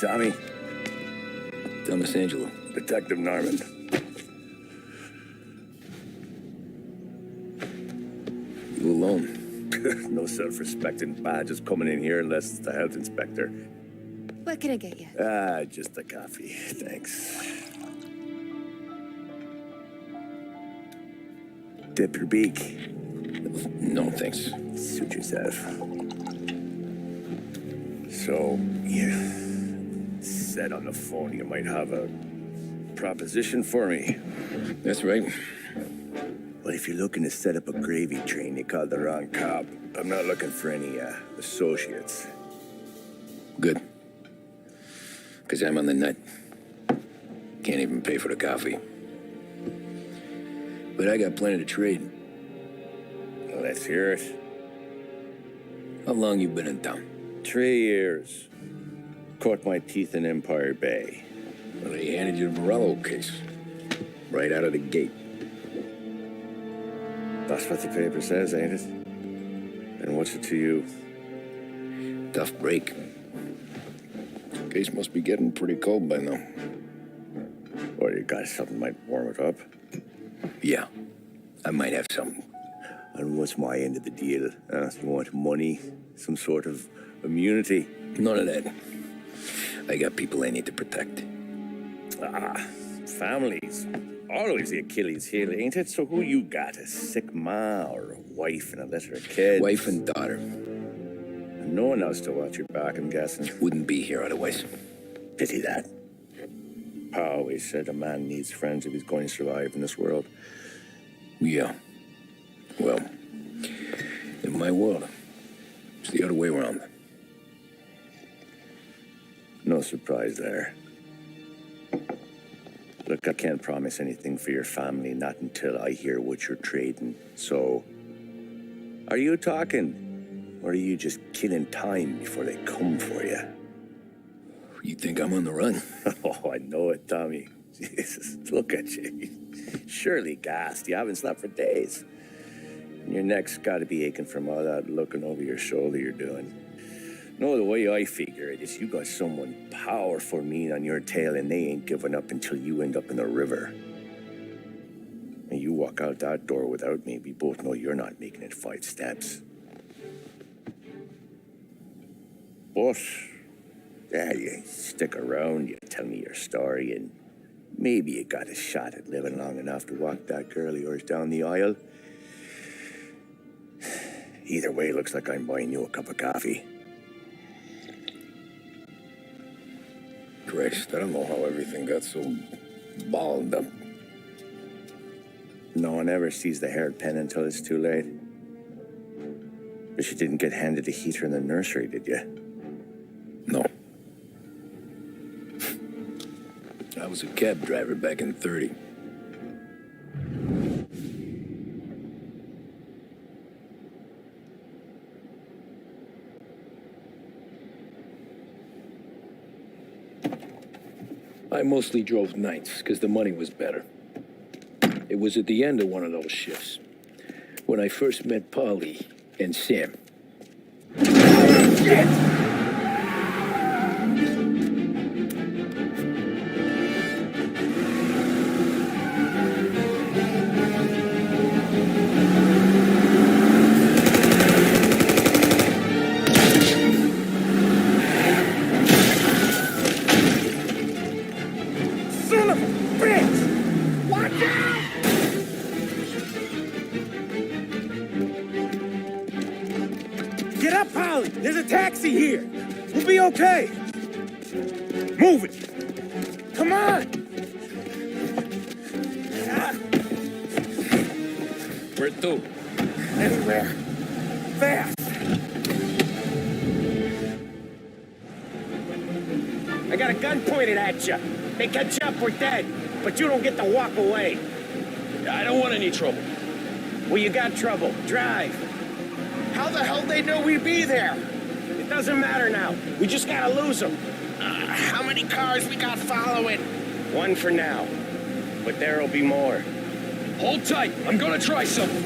Tommy. Thomas Angelo. Detective Norman. You alone? No self-respecting badges coming in here unless it's the health inspector. What can I get you? Just a coffee. Thanks. Dip your beak. No, thanks. Suit yourself. So, you said on the phone you might have a proposition for me. That's right. Well, if you're looking to set up a gravy train, you called the wrong cop. I'm not looking for any associates. Good. Because I'm on the nut. Can't even pay for the coffee. But I got plenty to trade. Well, let's hear it. How long you been in town? 3 years. Caught my teeth in Empire Bay. Well, they handed you the Morello case. Right out of the gate. That's what the paper says, ain't it? And what's it to you? Tough break. Case must be getting pretty cold by now. Or you got something might warm it up? Yeah, I might have something. And what's my end of the deal? You want money? Some sort of immunity? None of that. I got people I need to protect. Families. Always the Achilles heel, ain't it? So who you got? A sick ma or a wife and a litter of kids? Wife and daughter. And no one else to watch your back, I'm guessing. Wouldn't be here otherwise. Pity that. Pa always said a man needs friends if he's going to survive in this world. Yeah. Well, in my world, it's the other way around. No surprise there. Look, I can't promise anything for your family, not until I hear what you're trading. So, are you talking? Or are you just killing time before they come for you? You think I'm on the run? Oh, I know it, Tommy. Jesus, look at you. Surely gassed. You haven't slept for days. And your neck's got to be aching from all that looking over your shoulder you're doing. No, the way I figure it is you got someone powerful mean on your tail and they ain't giving up until you end up in the river. And you walk out that door without me, we both know you're not making it 5 steps. But, yeah, you stick around, you tell me your story, and maybe you got a shot at living long enough to walk that girl of yours down the aisle. Either way, looks like I'm buying you a cup of coffee. Christ, I don't know how everything got so balled up. No one ever sees the haired pen until it's too late. But you didn't get handed a heater in the nursery, did you? No. I was a cab driver back in 30. I mostly drove nights because the money was better. It was at the end of one of those shifts when I first met Polly and Sam. Shit! Get up, Polly! There's a taxi here! We'll be okay! Move it! Come on! Where to? Anywhere. Fast! I got a gun pointed at you. They catch you up, we're dead. But you don't get to walk away. I don't want any trouble. Well, you got trouble. Drive. How the hell they know we'd be there? It doesn't matter now. We just gotta lose them. How many cars we got following? One for now. But there'll be more. Hold tight. I'm gonna try something.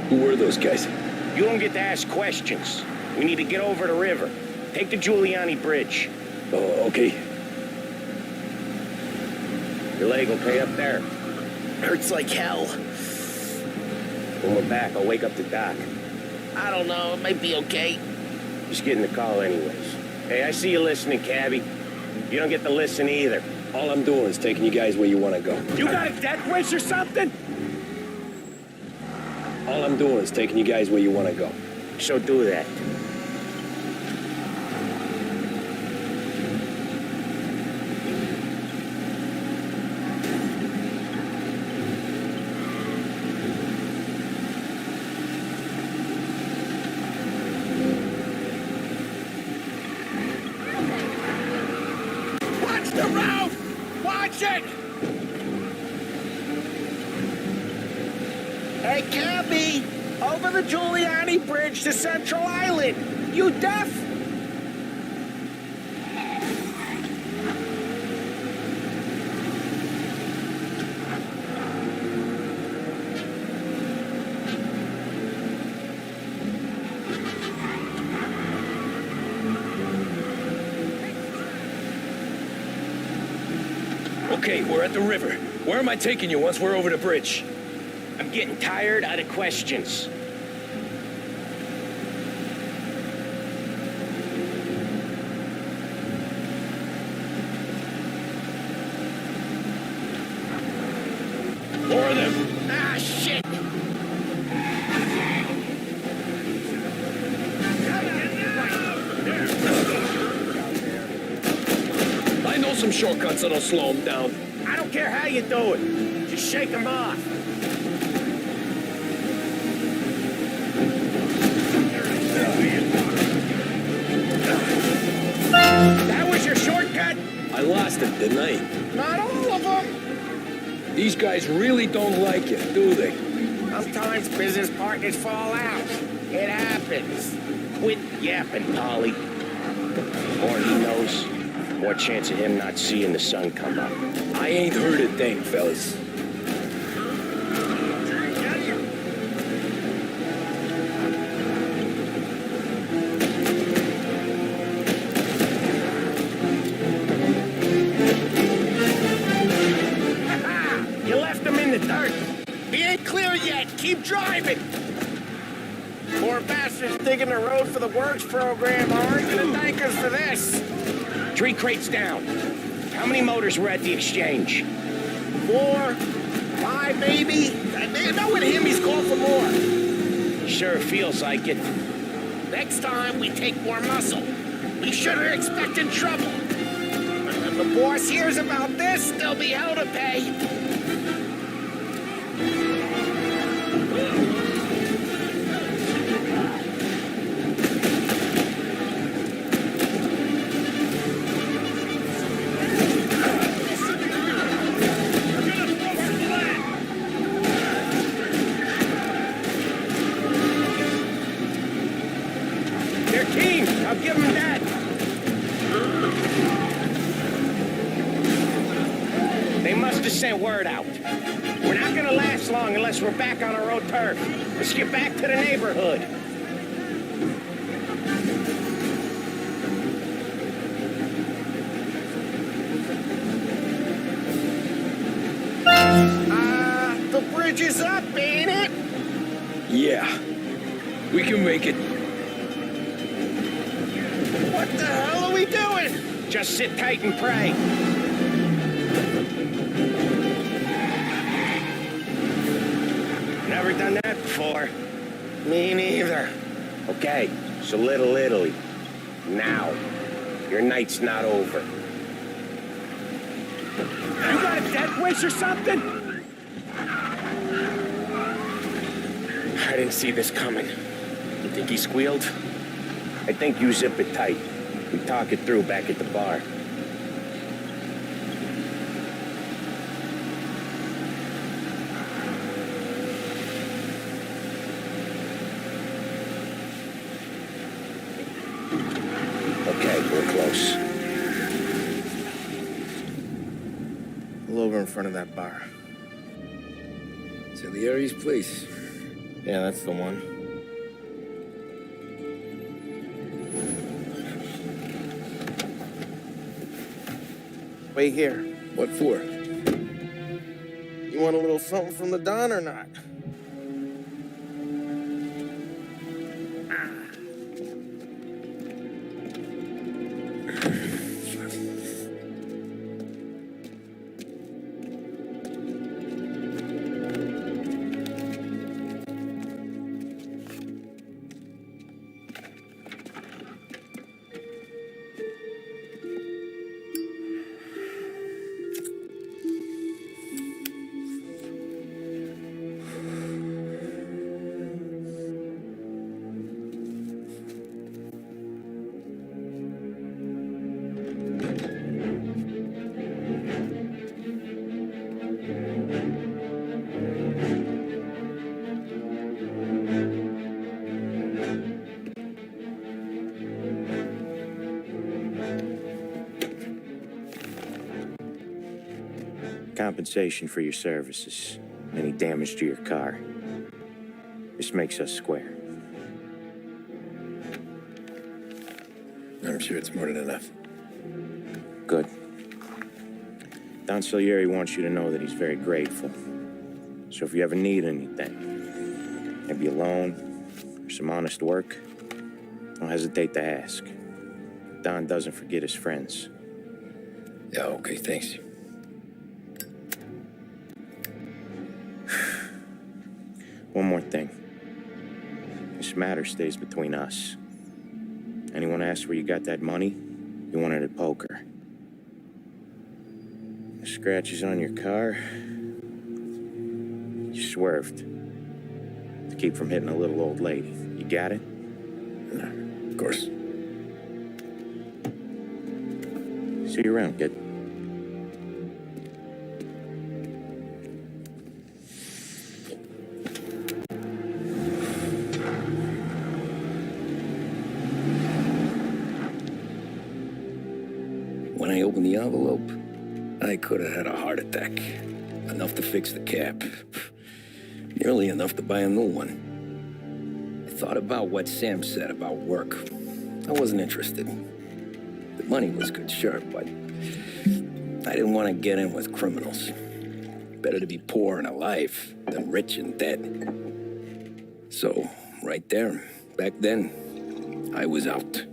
Who were those guys? You don't get to ask questions. We need to get over the river. Take the Giuliani Bridge. Oh, okay. Your leg okay up there? Hurts like hell. When we're back, I'll wake up the doc. I don't know, it might be okay. Just getting the call anyways. Hey, I see you listening, cabbie. You don't get to listen either. All I'm doing is taking you guys where you want to go. You got a death wish or something? All I'm doing is taking you guys where you want to go. So do that. Watch the road! Watch it! Hey, cabbie! Over the Giuliani Bridge to Central Island! You deaf? Okay, we're at the river. Where am I taking you once we're over the bridge? I'm getting tired out of questions. More of them. Ah, shit! I know some shortcuts that'll slow them down. I don't care how you do it. Just shake them off. That was your shortcut? I lost it, didn't I? Not all of them. These guys really don't like you, do they? Sometimes business partners fall out. It happens. Quit yapping, Polly. More he knows, more chance of him not seeing the sun come up. I ain't heard a thing, fellas. You left him in the dirt. He ain't clear yet! Keep driving! Poor bastards digging the road for the works program aren't gonna thank us for this. 3 crates down. How many motors were at the exchange? 4, 5 maybe? You know with him he's called for more. Sure feels like it. Next time we take more muscle. We should have expected trouble. If the boss hears about this, there'll be hell to pay. They're keen. I'll give them that. They must have sent word out. We're not gonna last long unless we're back on our own turf. Let's get back to the neighborhood. The bridge is up, ain't it? Yeah. We can make it. What the hell are we doing? Just sit tight and pray. Never done that before. Me neither. Okay, so Little Italy. Now. Your night's not over. You got a death wish or something? I didn't see this coming. You think he squealed? I think you zip it tight. We talk it through back at the bar. Okay, we're close. Pull over in front of that bar. Salieri's place. Yeah, that's the one. Wait here. What for? You want a little something from the Don or not? Compensation for your services. Any damage to your car. This makes us square. I'm sure it's more than enough. Good. Don Salieri wants you to know that he's very grateful. So if you ever need anything, maybe a loan or some honest work, don't hesitate to ask. Don doesn't forget his friends. Yeah, okay, thanks. One more thing. This matter stays between us. Anyone asks where you got that money, you won it at poker. The scratches on your car, you swerved to keep from hitting a little old lady. You got it? Of course. See you around, kid. When I opened the envelope, I could have had a heart attack. Enough to fix the cap. Nearly enough to buy a new one. I thought about what Sam said about work. I wasn't interested. The money was good, sure, but I didn't want to get in with criminals. Better to be poor and alive than rich and dead. So, right there, back then, I was out.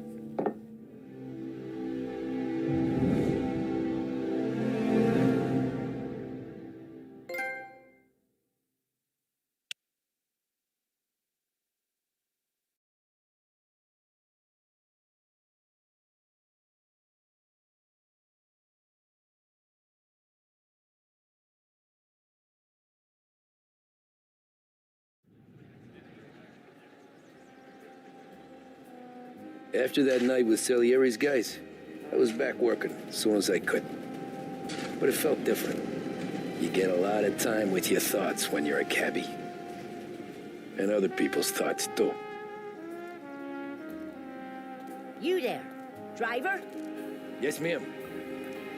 After that night with Salieri's guys, I was back working as soon as I could. But it felt different. You get a lot of time with your thoughts when you're a cabbie. And other people's thoughts, too. You there, driver? Yes, ma'am.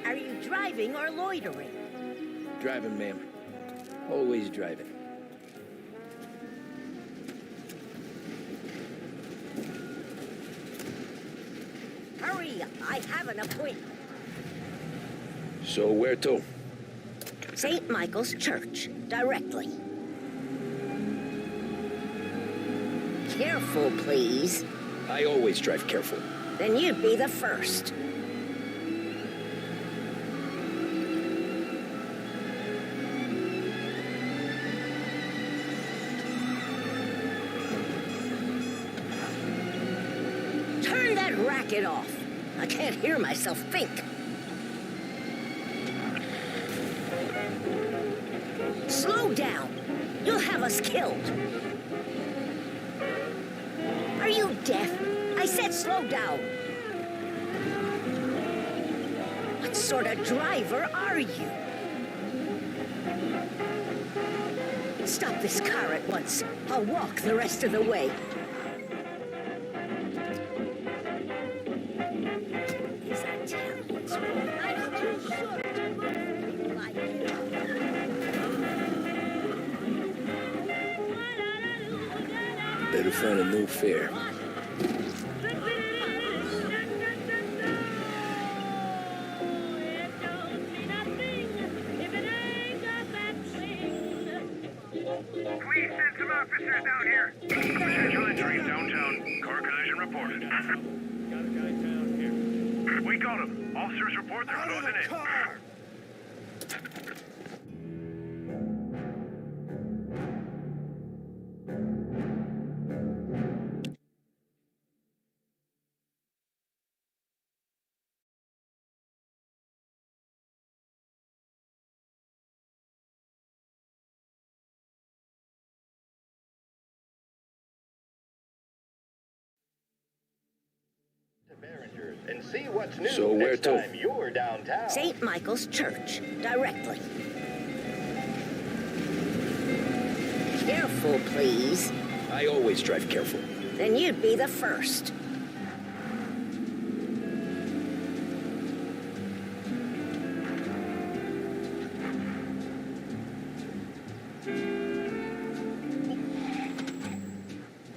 Are you driving or loitering? Driving, ma'am. Always driving. Hurry, I have an appointment. So where to? St. Michael's Church, directly. Careful, please. I always drive careful. Then you'd be the first. Turn that racket off. I can't hear myself think. Slow down. You'll have us killed. Are you deaf? I said slow down. What sort of driver are you? Stop this car at once. I'll walk the rest of the way. These Italians are life's too short to move people like you. Better find a new fare. Officers down here. Potential injuries downtown. Car collision reported. Got a guy down here. We got him. Officers report they're closing in. Car! And see what's new So where next to? time you're downtown. St. Michael's Church, directly. Careful, please. I always drive careful. Then you'd be the first.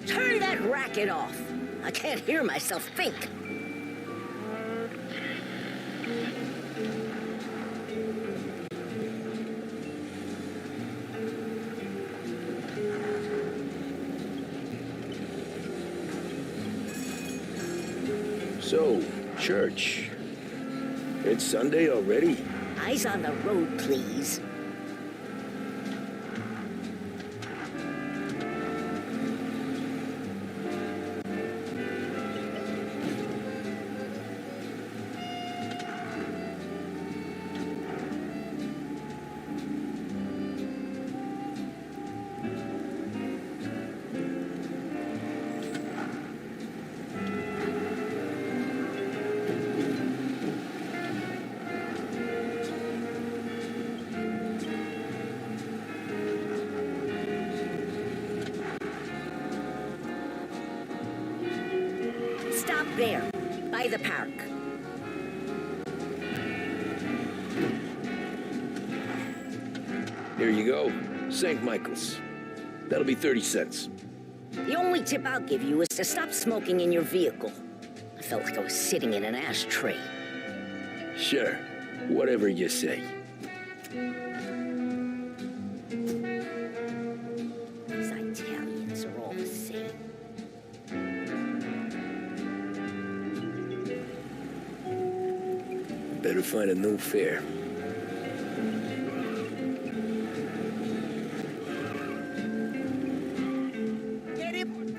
Turn that racket off. I can't hear myself think. So, church. It's Sunday already? Eyes on the road, please. Stop there, by the park. Here you go. St. Michael's. That'll be 30 cents. The only tip I'll give you is to stop smoking in your vehicle. I felt like I was sitting in an ashtray. Sure. Whatever you say. These Italians are all the same. Better find a new fare. Get him!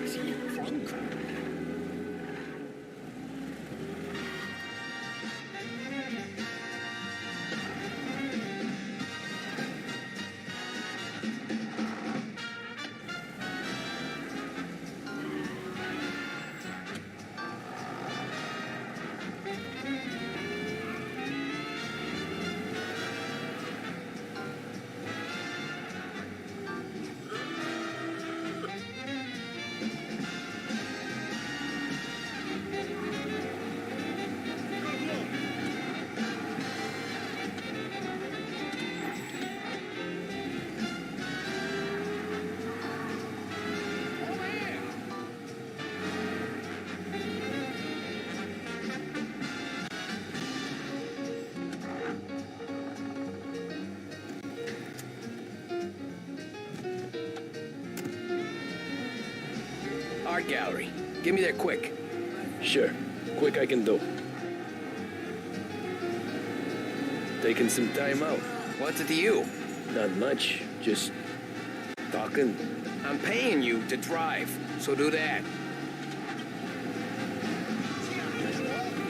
Is he drunk? Art gallery. Give me there quick. Sure. Quick I can do. Taking some time out. What's it to you? Not much. Just talking. I'm paying you to drive, so do that.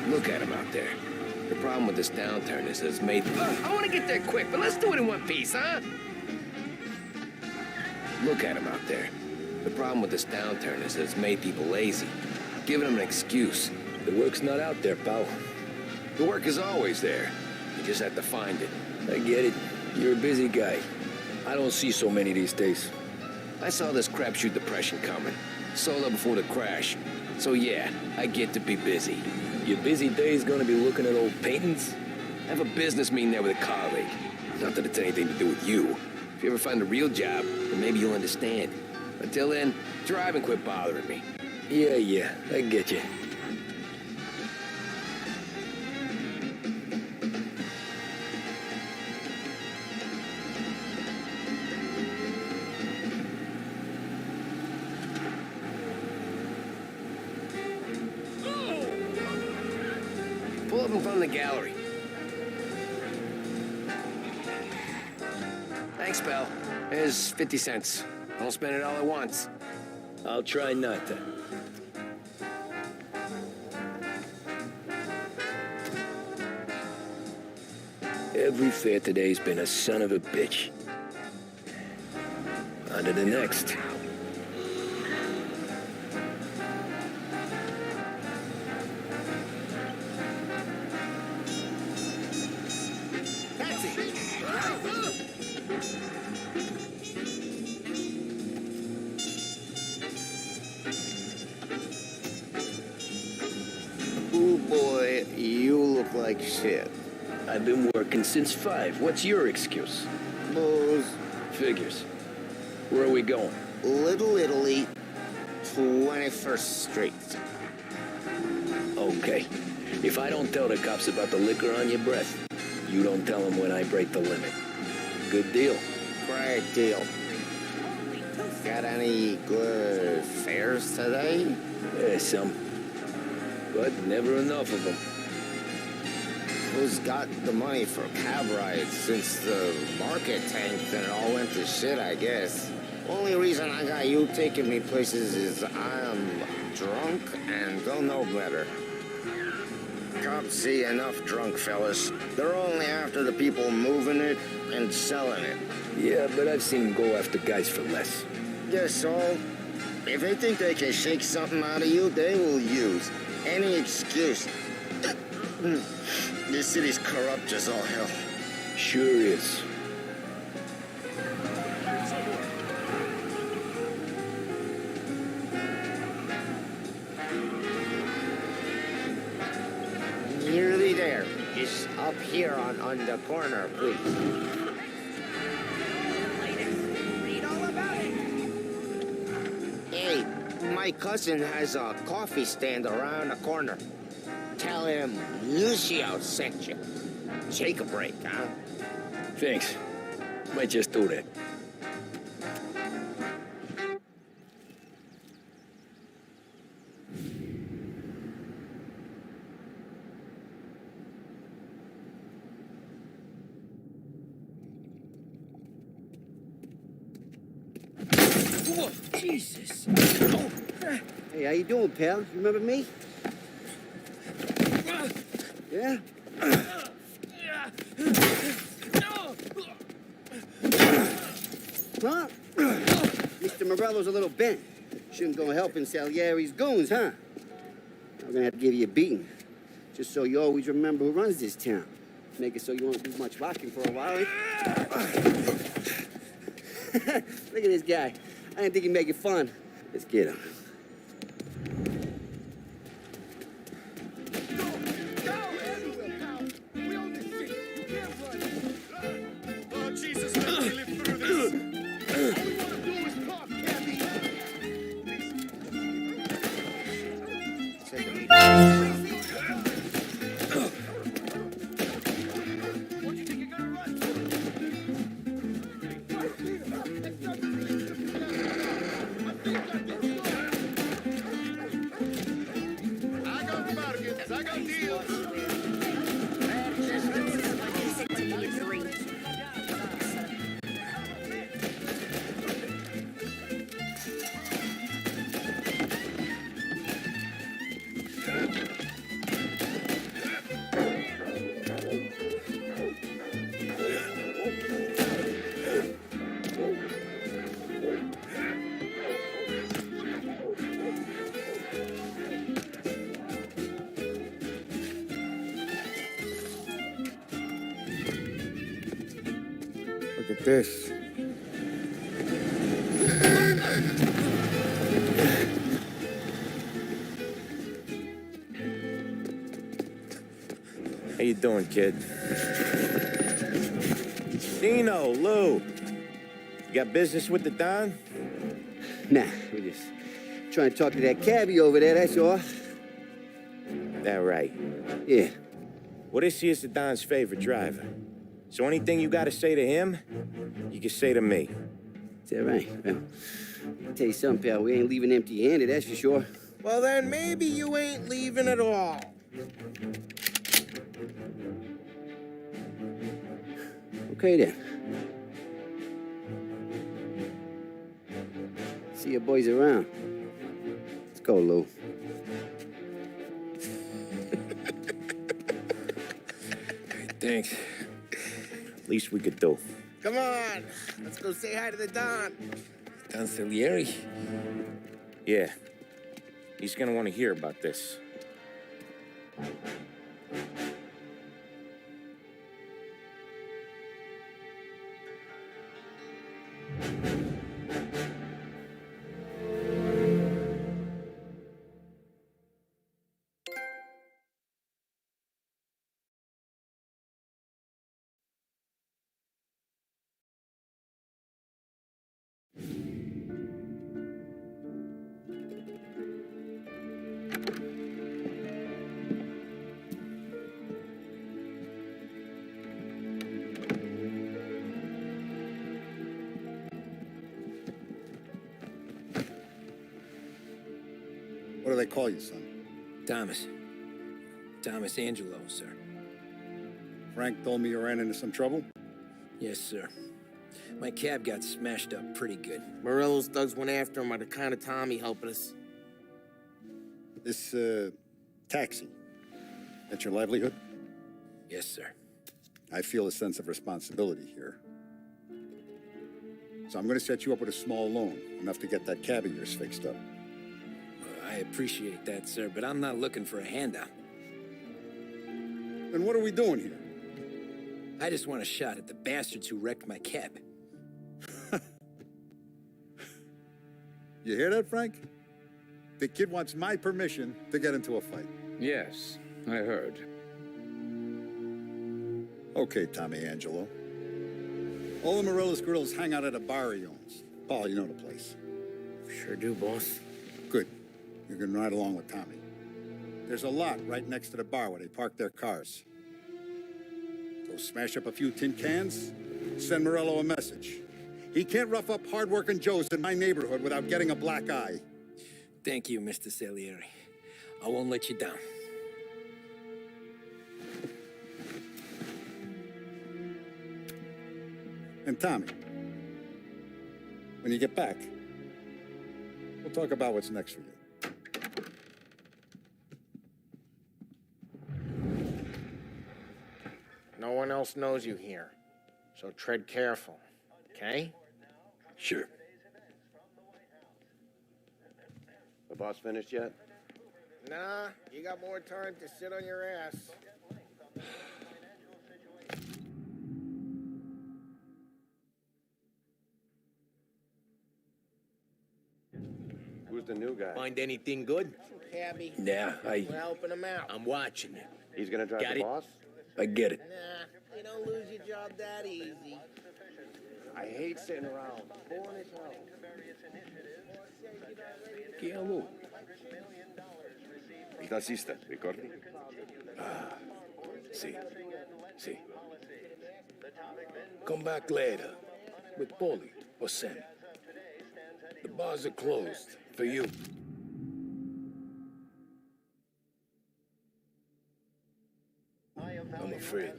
Look at him out there. The problem with this downturn is that it's made... I want to get there quick, but let's do it in one piece, huh? Look at him out there. The problem with this downturn is that it's made people lazy, giving them an excuse. The work's not out there, pal. The work is always there. You just have to find it. I get it. You're a busy guy. I don't see so many these days. I saw this crapshoot depression coming. Sold up before the crash. So yeah, I get to be busy. Your busy day's gonna be looking at old paintings? I have a business meeting there with a colleague. Not that it's anything to do with you. If you ever find a real job, then maybe you'll understand. Until then, drive and quit bothering me. Yeah, I get you. them from the gallery. Thanks, pal. Here's 50 cents. Don't spend it all at once. I'll try not to. Every fair today's been a son of a bitch. On to the next. Ooh, boy, you look like shit. I've been working since 5. What's your excuse? Booze. Figures. Where are we going? Little Italy, 21st Street. Okay. If I don't tell the cops about the liquor on your breath, you don't tell them when I break the limit. Good deal. Great deal. Got any good fares today? Yeah, some. But never enough of them. Who's got the money for cab rides since the market tanked and it all went to shit, I guess? Only reason I got you taking me places is I'm drunk and don't know better. Cops see enough drunk fellas. They're only after the people moving it and selling it. Yeah, but I've seen them go after guys for less. Guess so. If they think they can shake something out of you, they will use any excuse. This city's corrupt as all hell. Sure is. Nearly there. Just up here on the corner, please. Hey, my cousin has a coffee stand around the corner. Tell him Lucio sent you. Take a break, huh? Thanks. Might just do that. Whoa, Jesus. Oh. Hey, how you doing, pal? You remember me? Yeah? Huh? Mr. Morello's a little bent. Shouldn't go helping Salieri's goons, huh? I'm gonna have to give you a beating. Just so you always remember who runs this town. Make it so you won't do much rocking for a while. Look at this guy. I didn't think he'd make it fun. Let's get him. Look at this. How you doing, kid? Dino, Lou. You got business with the Don? Nah, we're just trying to talk to that cabbie over there, that's all. That right. Yeah. Well, this here's the Don's favorite driver. So anything you gotta say to him, you can say to me. Is that right? Well, I'll tell you something, pal. We ain't leaving empty-handed, that's for sure. Well, then maybe you ain't leaving at all. Okay, then. See your boys around. Let's go, Lou. Thanks. Least we could do. Come on, let's go say hi to the Don. Don Salieri? Yeah. He's gonna want to hear about this. What do they call you, son? Thomas. Thomas Angelo, sir. Frank told me you ran into some trouble? Yes, sir. My cab got smashed up pretty good. Morello's thugs went after him on account of Tommy helping us. This, taxi, that's your livelihood? Yes, sir. I feel a sense of responsibility here. So I'm gonna set you up with a small loan, enough to get that cab of yours fixed up. I appreciate that, sir, but I'm not looking for a handout. Then what are we doing here? I just want a shot at the bastards who wrecked my cab. You hear that, Frank? The kid wants my permission to get into a fight. Yes, I heard. Okay, Tommy Angelo. All the Morello's girls hang out at a bar he owns. Paul, you know the place. Sure do, boss. Good. You can ride along with Tommy. There's a lot right next to the bar where they park their cars. Go smash up a few tin cans, send Morello a message. He can't rough up hard-working Joes in my neighborhood without getting a black eye. Thank you, Mr. Salieri. I won't let you down. And Tommy, when you get back, we'll talk about what's next for you. No one else knows you here, so tread careful, okay? Sure. The boss finished yet? Nah, you got more time to sit on your ass. Who's the new guy? Find anything good? Cabby. Yeah, We're helping him out. I'm watching you. He's gonna drive Got the it? boss? I get it. Nah, you don't lose your job that easy. I hate sitting around. Boring as hell. ¿Qué hago? Il tassista, ricordi? Sí. Sí. Come back later with Paulie or Sam. The bars are closed for you. I'm afraid.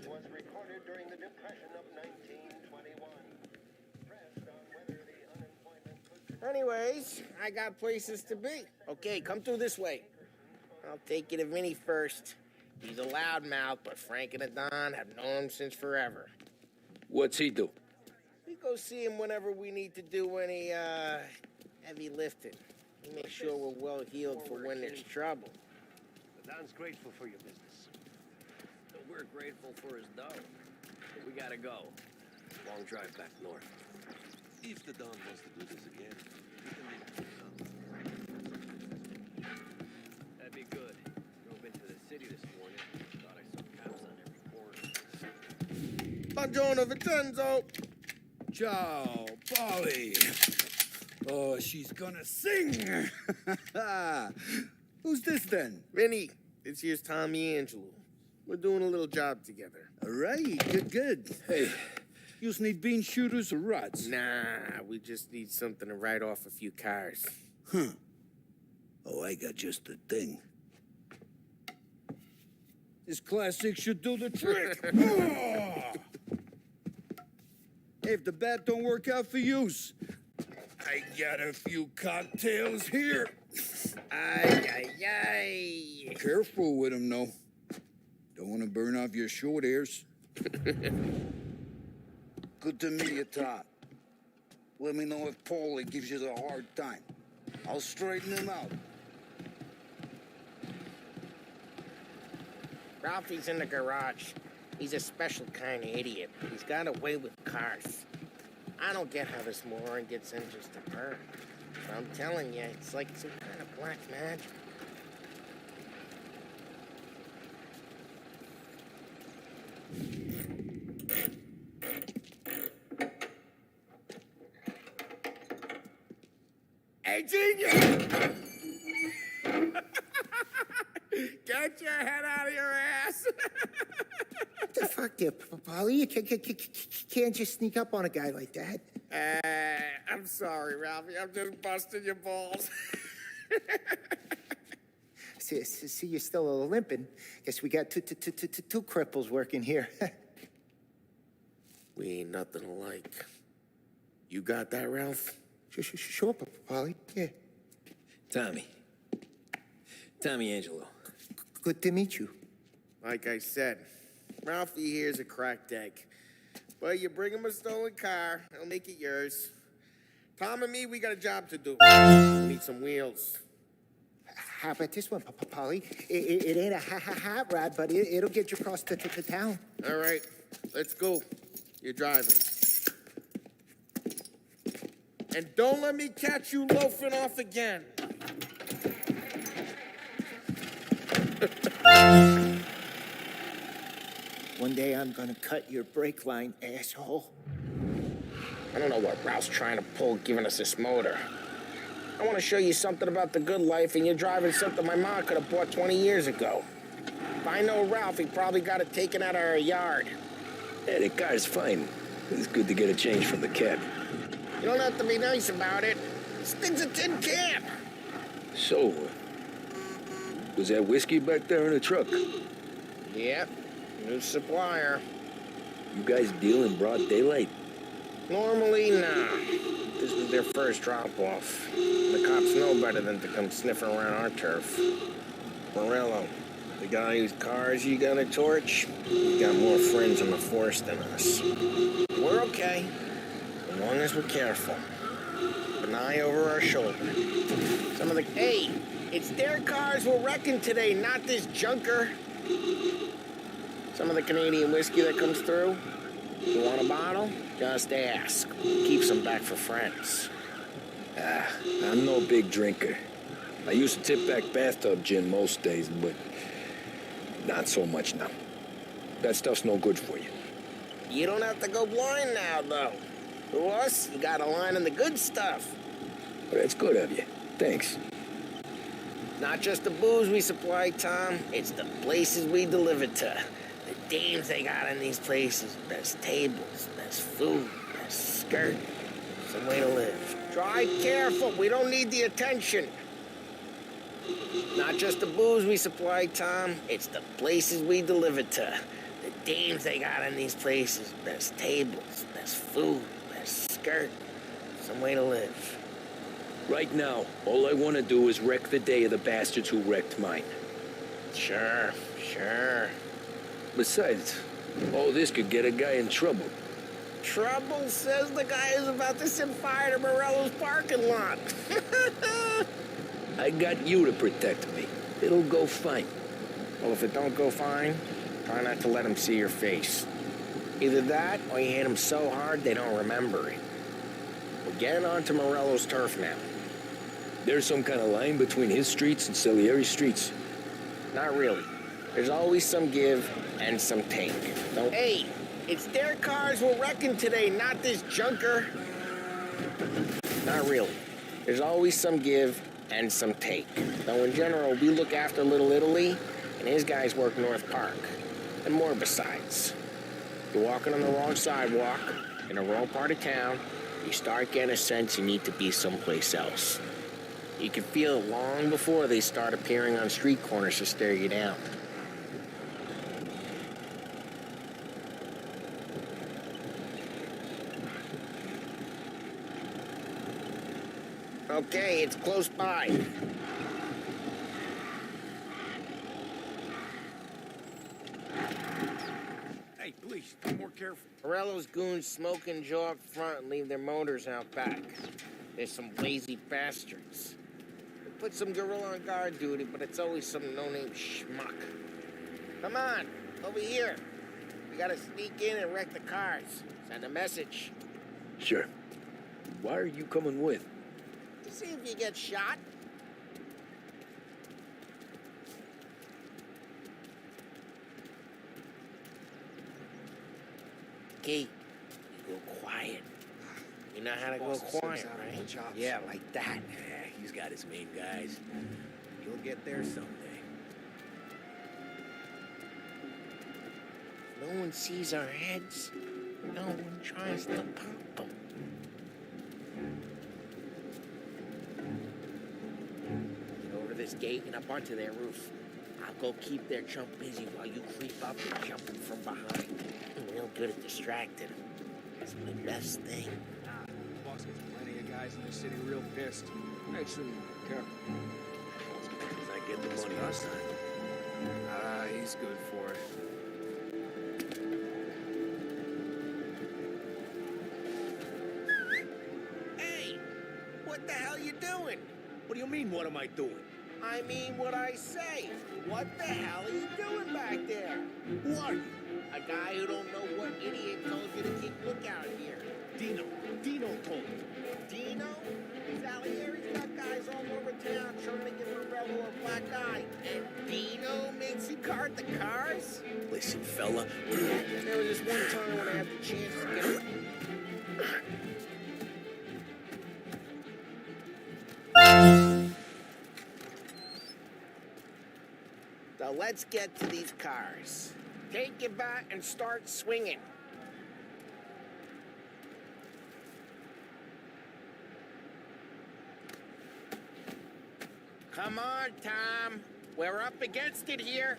Anyways, I got places to be. Okay, come through this way. I'll take you to Vinny first. He's a loudmouth, but Frank and the Don have known him since forever. What's he do? We go see him whenever we need to do any, heavy lifting. He makes sure we're well heeled for when there's trouble. The Don's grateful for your business. We're grateful for his dough. But we gotta go. Long drive back north. If the Don wants to do this again, he can make it come. That'd be good. Drove into the city this morning. Thought I saw cops on every corner. Buongiorno, Vincenzo! Ciao, Polly. Oh, she's gonna sing. Who's this then? Vinny, this here's Tommy Angelo. We're doing a little job together. All right, good. Hey, you need bean shooters or rods? Nah, we just need something to write off a few cars. Huh. Oh, I got just the thing. This classic should do the trick. If the bet don't work out for yous, I got a few cocktails here. Ay, ay, ay. Careful with them, though. Don't want to burn off your short hairs. Good to meet you, Tom. Let me know if Paulie gives you the hard time. I'll straighten him out. Ralphie's in the garage. He's a special kind of idiot. He's got a way with cars. I don't get how this moron gets in just to burn. But I'm telling you, it's like some kind of black magic. Hey, genius! Get your head out of your ass! What the fuck there, Paulie? You can't just sneak up on a guy like that. I'm sorry, Ralphie. I'm just busting your balls. See, you're still limping. Guess we got two cripples working here. We ain't nothing alike. You got that, Ralph? Sure, Paulie. Yeah. Tommy Angelo. Good to meet you. Like I said, Ralphie here's a cracked egg. But you bring him a stolen car, he'll make it yours. Tom and me, we got a job to do. We need some wheels. How about this one, Paulie? It ain't a hot rod, but it'll get you across to town. All right, let's go. You're driving. And don't let me catch you loafing off again. One day I'm gonna cut your brake line, asshole. I don't know what Ralph's trying to pull giving us this motor. I want to show you something about the good life, and you're driving something my mom could have bought 20 years ago. If I know Ralph, he probably got it taken out of our yard. Yeah, the car's fine. It's good to get a change from the cab. You don't have to be nice about it. This thing's a tin can. So, was that whiskey back there in the truck? Yep, new supplier. You guys deal in broad daylight? Normally, nah. This was their first drop-off. The cops know better than to come sniffing around our turf. Morello, the guy whose cars you gonna torch, he's got more friends in the force than us. We're okay, as long as we're careful. Keep an eye over our shoulder. Some of the... Hey, it's their cars we're wrecking today, not this junker. Some of the Canadian whiskey that comes through. You want a bottle? Just ask. Keep some back for friends. I'm no big drinker. I used to tip back bathtub gin most days, but not so much now. That stuff's no good for you. You don't have to go blind now, though. To us, you got a line in the good stuff. Well, that's good of you. Thanks. Not just the booze we supply, Tom. It's the places we deliver to. The dames they got in these places. Best tables, best food, best skirt. Some way to live. Drive careful. We don't need the attention. Not just the booze we supply, Tom. It's the places we deliver to. The dames they got in these places. Best tables, best food, best skirt. Some way to live. Right now, all I want to do is wreck the day of the bastards who wrecked mine. Sure. Besides, all this could get a guy in trouble. Trouble, says the guy who's about to set fire to Morello's parking lot. I got you to protect me. It'll go fine. Well, if it don't go fine, try not to let him see your face. Either that, or you hit him so hard they don't remember it. We're getting onto Morello's turf now. There's some kind of line between his streets and Salieri's streets. Not really. There's always some give and some take. Don't... Hey, it's their cars we're wrecking today, not this junker. Not really. There's always some give and some take. Though in general, we look after Little Italy, and his guys work North Park. And more besides. You're walking on the wrong sidewalk, in the wrong part of town, you start getting a sense you need to be someplace else. You can feel it long before they start appearing on street corners to stare you down. Okay, it's close by. Hey, please, be more careful. Morello's goons smoke and jaw up front and leave their motors out back. There's some lazy bastards. They put some gorilla on guard duty, but it's always some no-name schmuck. Come on, over here. We gotta sneak in and wreck the cars. Send a message. Sure. Why are you coming with? To see if you get shot. Key, you go quiet. You know how to go quiet, right? Yeah, like that. Yeah, he's got his main guys. You'll get there someday. No one sees our heads. No one tries to pop them. Get over this gate and up onto their roof. I'll go keep their chump busy while you creep up and jump them from behind. I'm real good at distracting them. It's my best thing. Boss gets plenty of guys in the city real pissed. Actually, careful. Because I get the money this time. He's good for it. Hey! What the hell you doing? What do you mean, what am I doing? I mean what I say. What the hell are you doing back there? Who are you? A guy who don't know what idiot told you to keep lookout here. Dino told me. Dino? Salieri's got guys all over town trying to give Morello a black eye. And Dino makes you guard the cars? Listen, fella. There was this one time when I had the chance to get him. So let's get to these cars. Take your bat and start swinging. Come on, Tom. We're up against it here.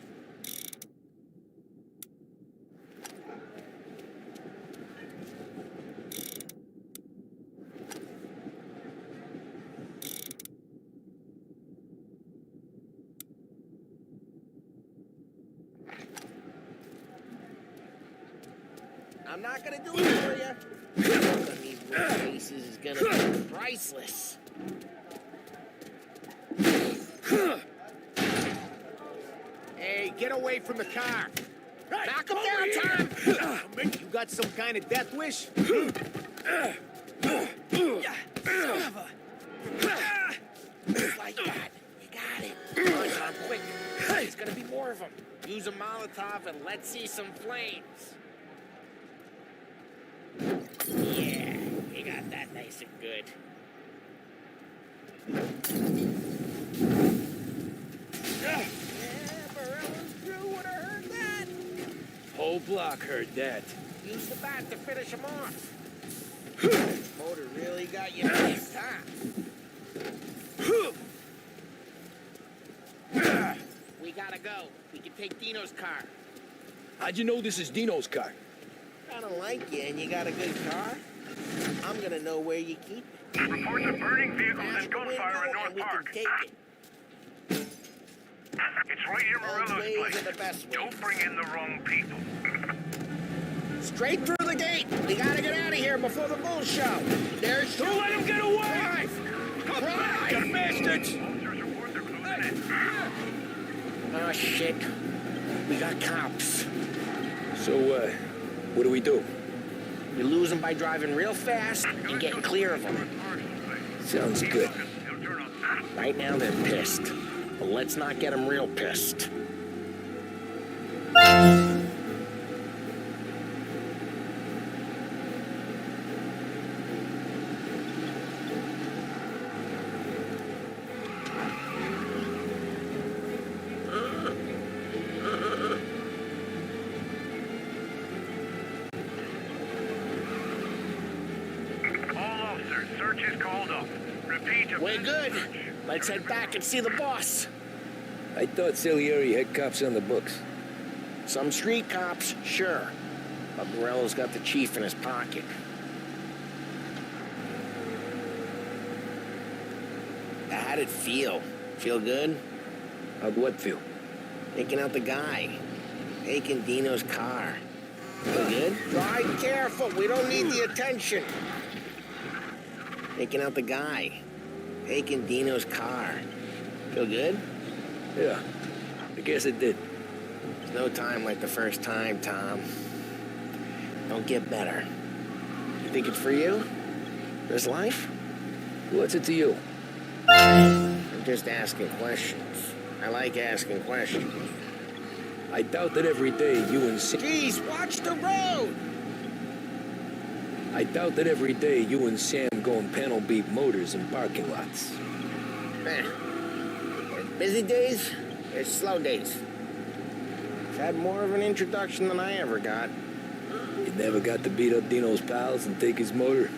I'm not gonna do it for you. On these red faces is gonna be priceless. Hey, get away from the car. Knock him down, Tom! You got some kind of death wish? Like that. You got it. Come on, Tom, quick. There's gonna be more of them. Use a Molotov and let's see some flames. Yeah, you got that nice and good. Yeah, Morello's crew would have heard that. Whole block heard that. Use the bat to finish him off. Motor really got you pissed, huh? We gotta go. We can take Dino's car. How'd you know this is Dino's car? I don't like you and you got a good car. I'm gonna know where you keep it. Reports of burning vehicles Pass and the gunfire in window North and we Park. can take it. It's right near Those Morello's ways place. are the best ways. Don't bring in the wrong people. Straight through the gate. We gotta get out of here before the bull show. There's Don't let him get away! Drive! You bastards! Officers report they're closing in. Oh, shit. We got cops. So, what do we do? We lose them by driving real fast and getting clear of them. Sounds good. Right now, they're pissed. But let's not get them real pissed. Search is called off. Repeat. We're good. Let's head back and see the boss. I thought Salieri had cops on the books. Some street cops, sure. But Morello's got the chief in his pocket. How'd it feel? Feel good? How'd what feel? Taking out the guy. Taking Dino's car. Feel good? Drive careful. We don't need the attention. Taking out the guy. Taking Dino's car. Feel good? Yeah, I guess it did. There's no time like the first time, Tom. Don't get better. You think it's for you? This life? What's it to you? I'm just asking questions. I like asking questions. I doubt that every day you and Sam... Jeez, watch the road! I doubt that every day you and Sam go and panel beat motors in parking lots. There's busy days, there's slow days. I've had more of an introduction than I ever got. You never got to beat up Dino's pals and take his motor?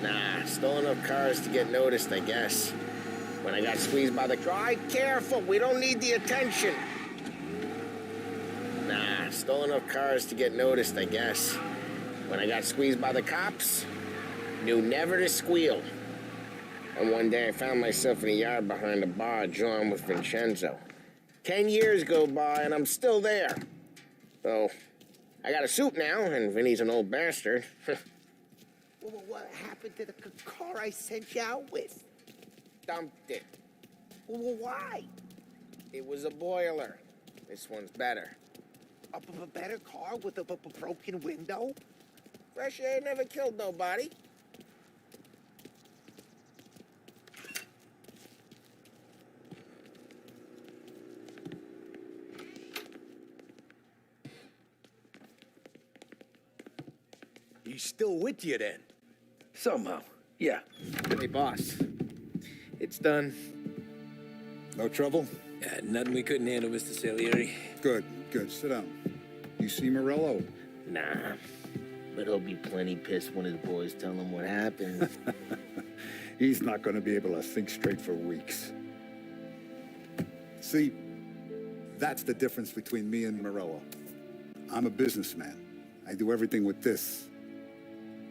Nah, stole enough cars to get noticed, I guess. When I got squeezed by the... Drive careful, we don't need the attention. Nah, stole enough cars to get noticed, I guess. When I got squeezed by the cops, knew never to squeal. And one day I found myself in a yard behind a bar drawing with Vincenzo. 10 years go by and I'm still there. So, I got a suit now, and Vinny's an old bastard. Well, what happened to the car I sent you out with? Dumped it. Well, why? It was a boiler. This one's better. A better car with a broken window? Fresh air never killed nobody. He's still with you then? Somehow, yeah. Hey, boss. It's done. No trouble? Yeah, nothing we couldn't handle, Mr. Salieri. Good, good. Sit down. You see Morello? Nah. But he'll be plenty pissed when his boys tell him what happened. He's not going to be able to think straight for weeks. See, that's the difference between me and Morello. I'm a businessman. I do everything with this.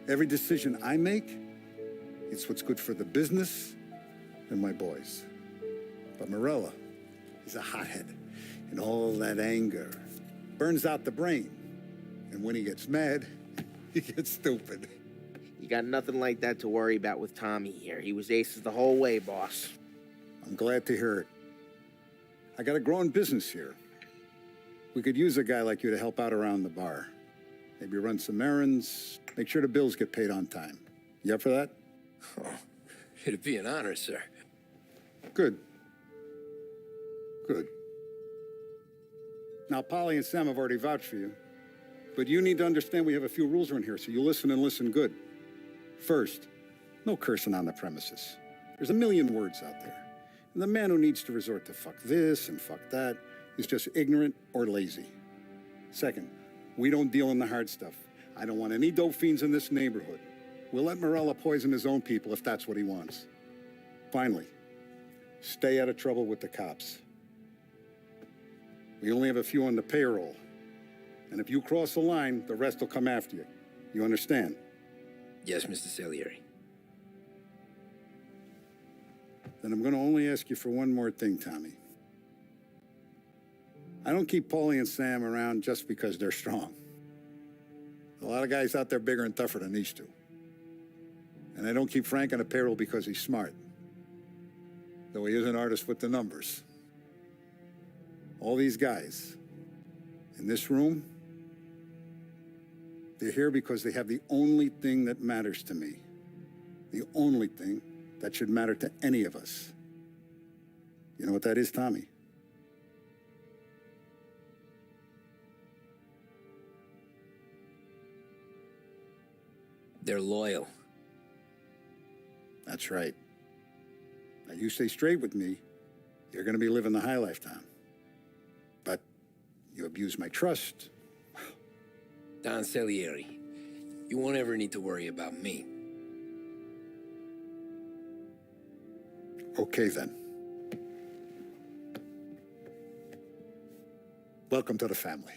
Every decision I make, it's what's good for the business and my boys. But Morello is a hothead, and all that anger burns out the brain. And when he gets mad, he gets stupid. You got nothing like that to worry about with Tommy here. He was aces the whole way, boss. I'm glad to hear it. I got a growing business here. We could use a guy like you to help out around the bar. Maybe run some errands, make sure the bills get paid on time. You up for that? Oh, it'd be an honor, sir. Good. Good. Now, Polly and Sam have already vouched for you. But you need to understand we have a few rules around here, so you listen and listen good. First, no cursing on the premises. There's a million words out there. And the man who needs to resort to fuck this and fuck that is just ignorant or lazy. Second, we don't deal in the hard stuff. I don't want any dope fiends in this neighborhood. We'll let Morello poison his own people if that's what he wants. Finally, stay out of trouble with the cops. We only have a few on the payroll. And if you cross the line, the rest will come after you. You understand? Yes, Mr. Salieri. Then I'm going to only ask you for one more thing, Tommy. I don't keep Paulie and Sam around just because they're strong. A lot of guys out there bigger and tougher than these two. And I don't keep Frank on the payroll because he's smart. Though he is an artist with the numbers. All these guys in this room, they're here because they have the only thing that matters to me. The only thing that should matter to any of us. You know what that is, Tommy? They're loyal. That's right. Now, you stay straight with me, you're going to be living the high life, Tom. But you abuse my trust. Don Salieri, you won't ever need to worry about me. Okay, then. Welcome to the family.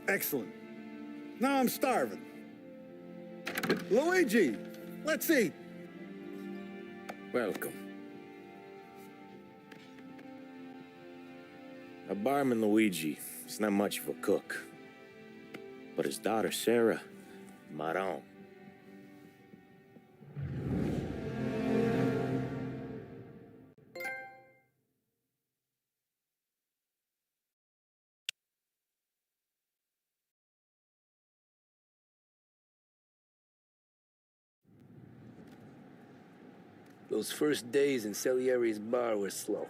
Excellent. Now I'm starving. Luigi, let's eat. Welcome. A barman Luigi is not much of a cook. But his daughter Sarah, Maron. Those first days in Salieri's bar were slow.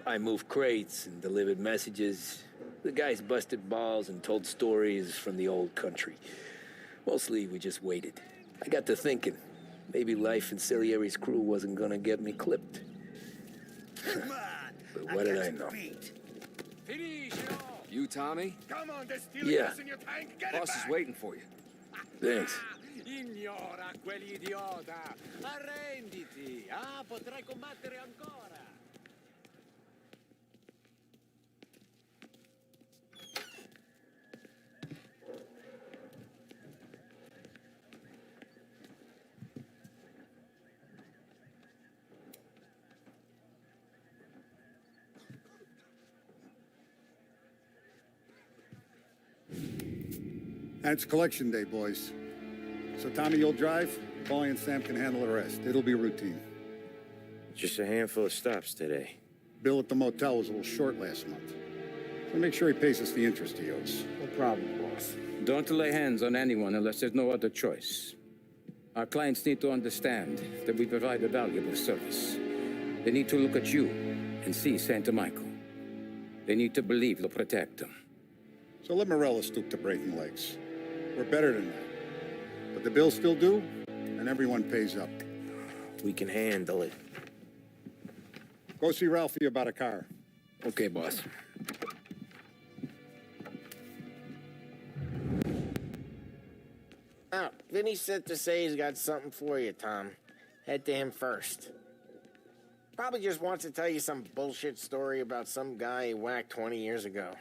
I moved crates and delivered messages. The guys busted balls and told stories from the old country. Mostly, we just waited. I got to thinking, maybe life in Salieri's crew wasn't gonna get me clipped. But what did I know? You, Tommy? Come on, there's steel Yeah. gas in your tank. Get Boss it is back. waiting for you. Thanks. Ignora quell'idiota! Arrenditi! Ah, potrai combattere ancora! And it's collection day, boys. So, Tommy, you'll drive. Paulie and Sam can handle the rest. It'll be routine. Just a handful of stops today. Bill at the motel was a little short last month. So make sure he pays us the interest he owes. No problem, boss. Don't lay hands on anyone unless there's no other choice. Our clients need to understand that we provide a valuable service. They need to look at you and see Santa Michael. They need to believe you'll protect them. So let Morella stoop to breaking legs. We're better than that. But the bill's still due, and everyone pays up. We can handle it. Go see Ralphie about a car. Okay, boss. Oh, Vinny said to say he's got something for you, Tom. Head to him first. Probably just wants to tell you some bullshit story about some guy he whacked 20 years ago.